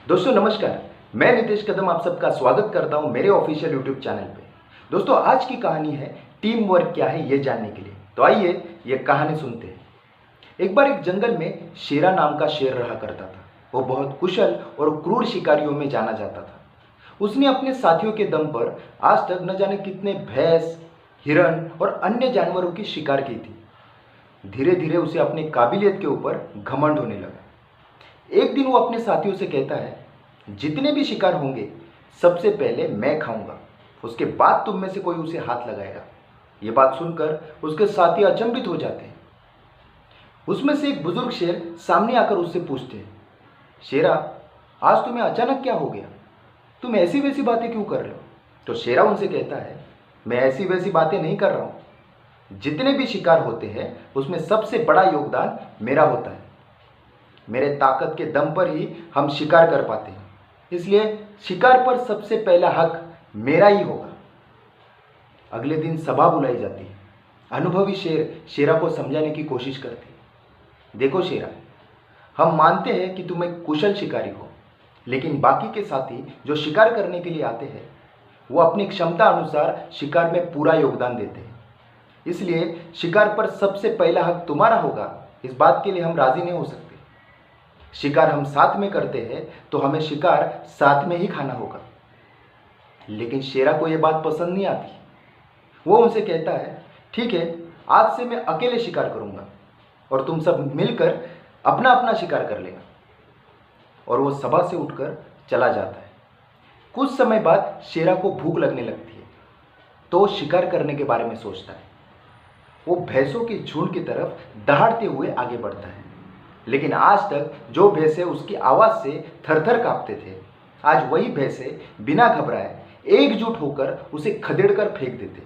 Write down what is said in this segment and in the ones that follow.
दोस्तों नमस्कार, मैं नितेश कदम आप सबका स्वागत करता हूं मेरे ऑफिशियल यूट्यूब चैनल पे। दोस्तों आज की कहानी है टीम वर्क क्या है ये जानने के लिए। तो आइए ये कहानी सुनते हैं। एक बार एक जंगल में शेरा नाम का शेर रहा करता था। वो बहुत कुशल और क्रूर शिकारियों में जाना जाता था। उसने अपने साथियों के दम पर आज तक न जाने कितने भैंस, हिरण और अन्य जानवरों की शिकार की थी। धीरे धीरे उसे अपनी काबिलियत के ऊपर घमंड होने लगा। एक दिन वो अपने साथियों से कहता है, जितने भी शिकार होंगे सबसे पहले मैं खाऊंगा, उसके बाद तुम में से कोई उसे हाथ लगाएगा। ये बात सुनकर उसके साथी अचंभित हो जाते हैं। उसमें से एक बुजुर्ग शेर सामने आकर उससे पूछते हैं, शेरा आज तुम्हें अचानक क्या हो गया? तुम ऐसी वैसी बातें क्यों कर रहे हो? तो शेरा उनसे कहता है, मैं ऐसी वैसी बातें नहीं कर रहा हूं। जितने भी शिकार होते हैं उसमें सबसे बड़ा योगदान मेरा होता है। मेरे ताकत के दम पर ही हम शिकार कर पाते हैं, इसलिए शिकार पर सबसे पहला हक मेरा ही होगा। अगले दिन सभा बुलाई जाती है। अनुभवी शेर शेरा को समझाने की कोशिश करते हैं, देखो शेरा, हम मानते हैं कि तुम एक कुशल शिकारी हो, लेकिन बाकी के साथी जो शिकार करने के लिए आते हैं वो अपनी क्षमता अनुसार शिकार में पूरा योगदान देते हैं। इसलिए शिकार पर सबसे पहला हक तुम्हारा होगा, इस बात के लिए हम राजी नहीं हो सकते। शिकार हम साथ में करते हैं तो हमें शिकार साथ में ही खाना होगा। लेकिन शेरा को यह बात पसंद नहीं आती। वो उनसे कहता है, ठीक है, आज से मैं अकेले शिकार करूंगा और तुम सब मिलकर अपना अपना शिकार कर लेगा। और वो सभा से उठकर चला जाता है। कुछ समय बाद शेरा को भूख लगने लगती है, तो शिकार करने के बारे में सोचता है। वो भैंसों के झुंड की तरफ दहाड़ते हुए आगे बढ़ता है, लेकिन आज तक जो भैंसे उसकी आवाज से थरथर कांपते थे, आज वही भैंसे बिना घबराए एकजुट होकर उसे खदेड़कर फेंक देते।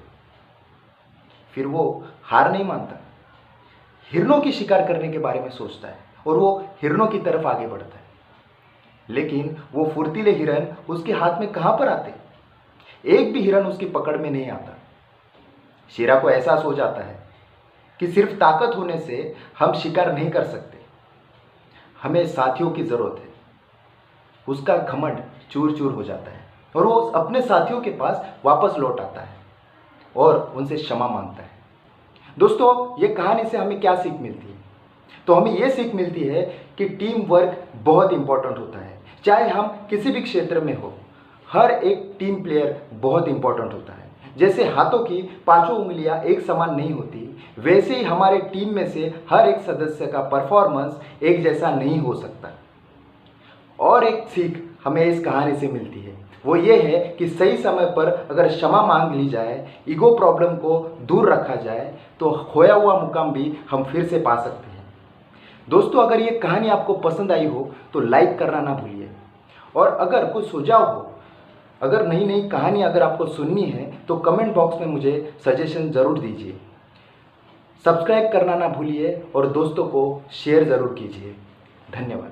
फिर वो हार नहीं मानता, हिरणों की शिकार करने के बारे में सोचता है और वो हिरणों की तरफ आगे बढ़ता है। लेकिन वो फुर्तीले हिरण उसके हाथ में कहां पर आते? एक भी हिरण उसकी पकड़ में नहीं आता। शेरा को एहसास हो जाता है कि सिर्फ ताकत होने से हम शिकार नहीं कर सकते, हमें साथियों की जरूरत है। उसका घमंड चूर चूर हो जाता है और वो अपने साथियों के पास वापस लौट आता है और उनसे क्षमा मांगता है। दोस्तों ये कहानी से हमें क्या सीख मिलती है? तो हमें ये सीख मिलती है कि टीम वर्क बहुत इंपॉर्टेंट होता है। चाहे हम किसी भी क्षेत्र में हो, हर एक टीम प्लेयर बहुत इंपॉर्टेंट होता है। जैसे हाथों की पांचों उंगलियां एक समान नहीं होती, वैसे ही हमारे टीम में से हर एक सदस्य का परफॉर्मेंस एक जैसा नहीं हो सकता। और एक सीख हमें इस कहानी से मिलती है, वो ये है कि सही समय पर अगर क्षमा मांग ली जाए, ईगो प्रॉब्लम को दूर रखा जाए, तो खोया हुआ मुकाम भी हम फिर से पा सकते हैं। दोस्तों अगर ये कहानी आपको पसंद आई हो तो लाइक करना ना भूलिए। और अगर कोई सुझाव हो, अगर नई नई कहानी अगर आपको सुननी है तो कमेंट बॉक्स में मुझे सजेशन ज़रूर दीजिए। सब्सक्राइब करना ना भूलिए और दोस्तों को शेयर ज़रूर कीजिए। धन्यवाद।